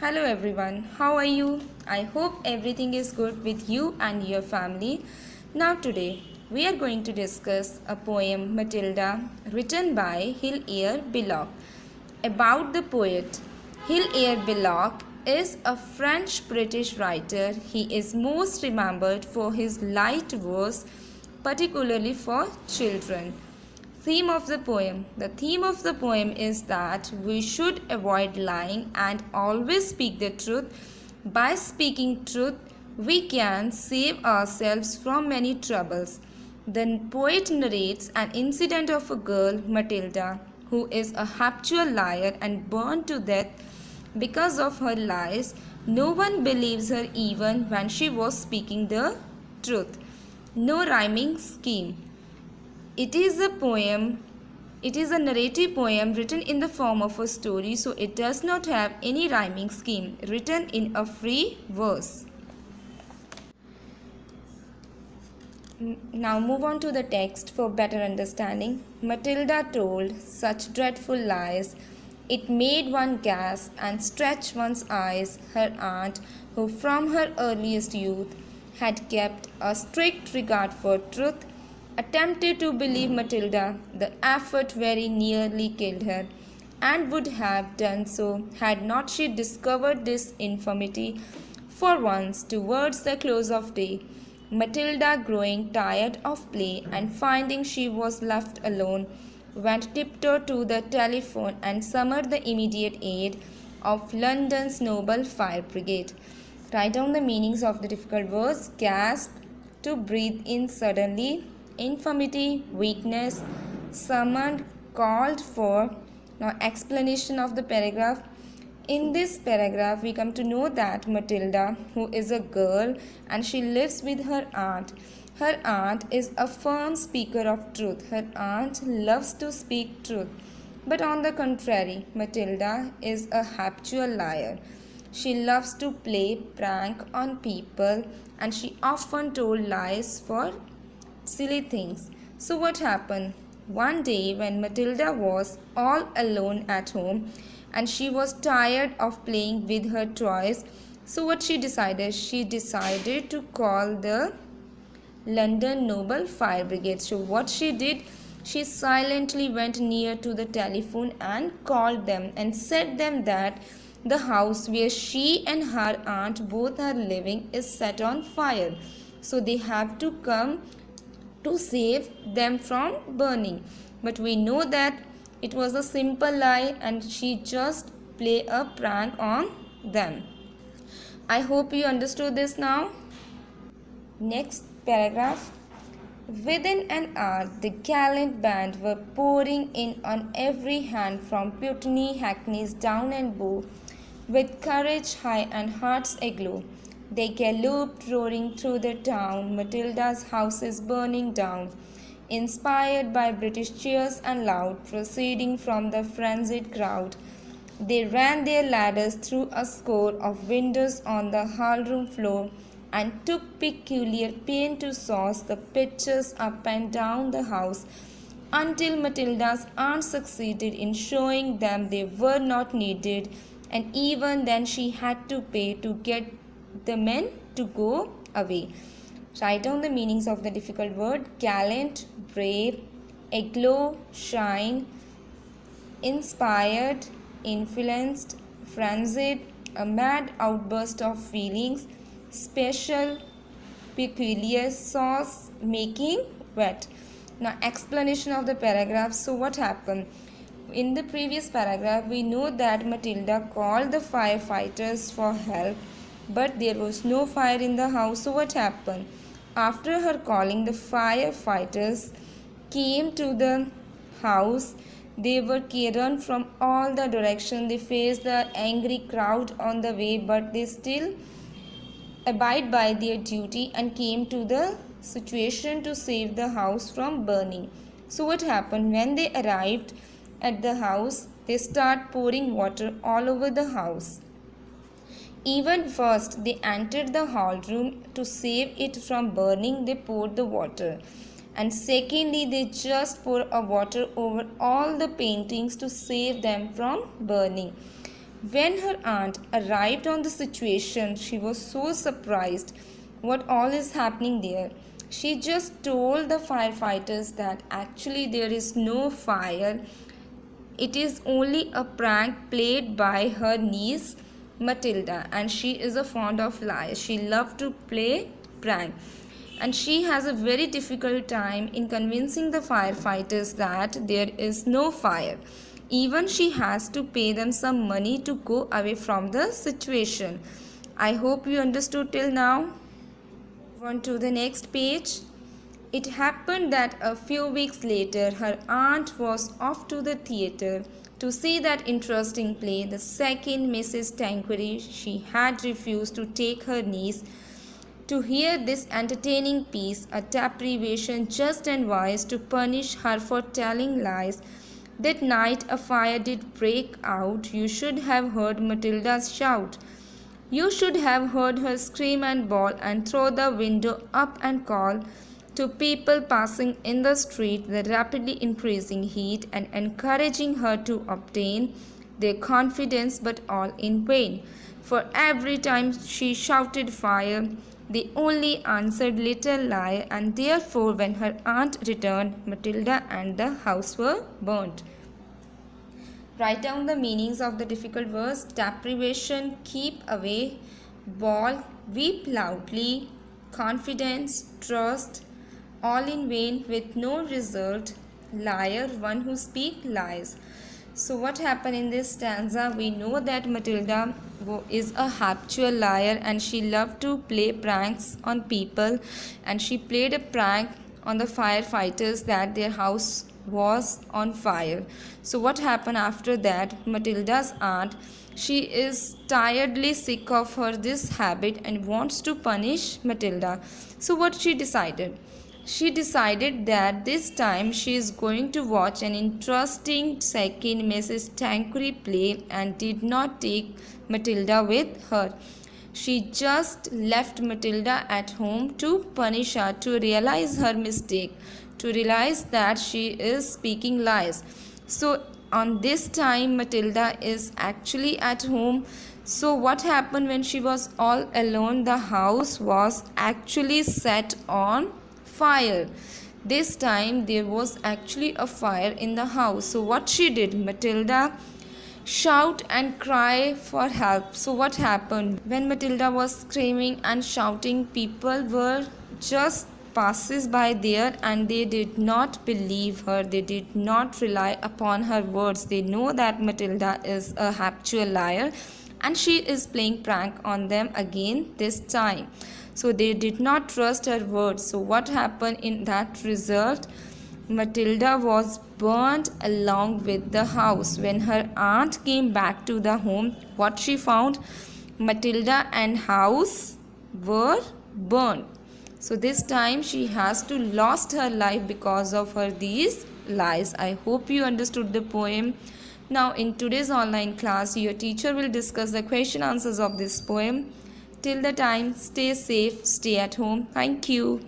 Hello everyone, how are you? I hope everything is good with you and your family. Now today we are going to discuss a poem Matilda written by Hilaire Belloc. About the poet, Hilaire Belloc is a French-British writer. He is most remembered for his light verse, particularly for children. Theme of the poem. The theme of the poem is that we should avoid lying and always speak the truth. By speaking truth, we can save ourselves from many troubles. The poet narrates an incident of a girl, Matilda, who is a habitual liar and burned to death because of her lies. No one believes her even when she was speaking the truth. No rhyming scheme. It is a narrative poem written in the form of a story, so it does not have any rhyming scheme, written in a free verse. Now move on to the text for better understanding. Matilda told such dreadful lies, it made one gasp and stretch one's eyes. Her aunt, who from her earliest youth had kept a strict regard for truth, attempted to believe Matilda. The effort very nearly killed her, and would have done so had not she discovered this infirmity. For once, towards the close of day, Matilda, growing tired of play and finding she was left alone, went tiptoe to the telephone and summoned the immediate aid of London's noble fire brigade. Write down the meanings of the difficult words. Gasp, to breathe in suddenly. Infirmity, weakness. Summoned, called for. Now explanation of the paragraph. In this paragraph we come to know that Matilda, who is a girl and she lives with her aunt. Her aunt is a firm speaker of truth. Her aunt loves to speak truth. But on the contrary, Matilda is a habitual liar. She loves to play prank on people and she often told lies for silly things. So what happened? One day when Matilda was all alone at home and she was tired of playing with her toys, so what she decided? She decided to call the London Noble Fire Brigade. So what she did? She silently went near to the telephone and called them and said them that the house where she and her aunt both are living is set on fire. So they have to come to save them from burning. But we know that it was a simple lie and she just play a prank on them. I hope you understood this now. Next paragraph. Within an hour, the gallant band were pouring in on every hand from Putney, Hackneys, Down and Bow, with courage high and hearts aglow. They galloped roaring through the town. Matilda's house is burning down. Inspired by British cheers and loud, proceeding from the frenzied crowd, they ran their ladders through a score of windows on the hall-room floor and took peculiar pain to sauce the pictures up and down the house until Matilda's aunt succeeded in showing them they were not needed, and even then she had to pay to get the men to go away. Write down the meanings of the difficult word. Gallant, brave, aglow, shine, inspired, influenced, frenzied, a mad outburst of feelings, special, peculiar, sauce, making, wet. Now explanation of the paragraph. So what happened? In the previous paragraph we know that Matilda called the firefighters for help, but there was no fire in the house. So what happened? After her calling, the firefighters came to the house. They were run from all the directions. They faced the angry crowd on the way, but they still abide by their duty and came to the situation to save the house from burning. So what happened? When they arrived at the house, they start pouring water all over the house. Even first, they entered the hall room to save it from burning. They poured the water. And secondly, they just pour a water over all the paintings to save them from burning. When her aunt arrived on the situation, she was so surprised what all is happening there. She just told the firefighters that actually there is no fire. It is only a prank played by her niece Matilda, and she is a fond of lies. She loved to play prank, and she has a very difficult time in convincing the firefighters that there is no fire. Even she has to pay them some money to go away from the situation. I hope you understood till now. On to the next page. It happened that a few weeks later, her aunt was off to the theatre to see that interesting play, the second Mrs. Tanqueray. She had refused to take her niece to hear this entertaining piece, a deprivation just and wise to punish her for telling lies. That night a fire did break out. You should have heard Matilda's shout. You should have heard her scream and bawl and throw the window up and call to people passing in the street the rapidly increasing heat and encouraging her to obtain their confidence, but all in vain. For every time she shouted fire, they only answered little lie, and therefore when her aunt returned, Matilda and the house were burnt. Write down the meanings of the difficult words: deprivation, keep away; bawl, weep loudly; confidence, trust; all in vain, with no result; liar, one who speaks lies. So what happened in this stanza? We know that Matilda is a habitual liar, and she loved to play pranks on people, and she played a prank on the firefighters that their house was on fire. So what happened after that? Matilda's aunt, she is tiredly sick of her this habit and wants to punish Matilda. So what she decided? She decided that this time she is going to watch an interesting second Mrs. Tanqueray play and did not take Matilda with her. She just left Matilda at home to punish her, to realize her mistake, to realize that she is speaking lies. So on this time Matilda is actually at home. So what happened when she was all alone? The house was actually set on fire. This time there was actually a fire in the house. So what she did? Matilda shout and cry for help. So what happened? When Matilda was screaming and shouting, people were just passes by there, and they did not believe her. They did not rely upon her words. They know that Matilda is a habitual liar and she is playing prank on them again this time. So they did not trust her words. So what happened in that result? Matilda was burnt along with the house. When her aunt came back to the home, what she found? Matilda and house were burnt. So this time she has to lost her life because of her these lies. I hope you understood the poem. Now in today's online class, your teacher will discuss the question answers of this poem. Till the time, stay safe, stay at home. Thank you.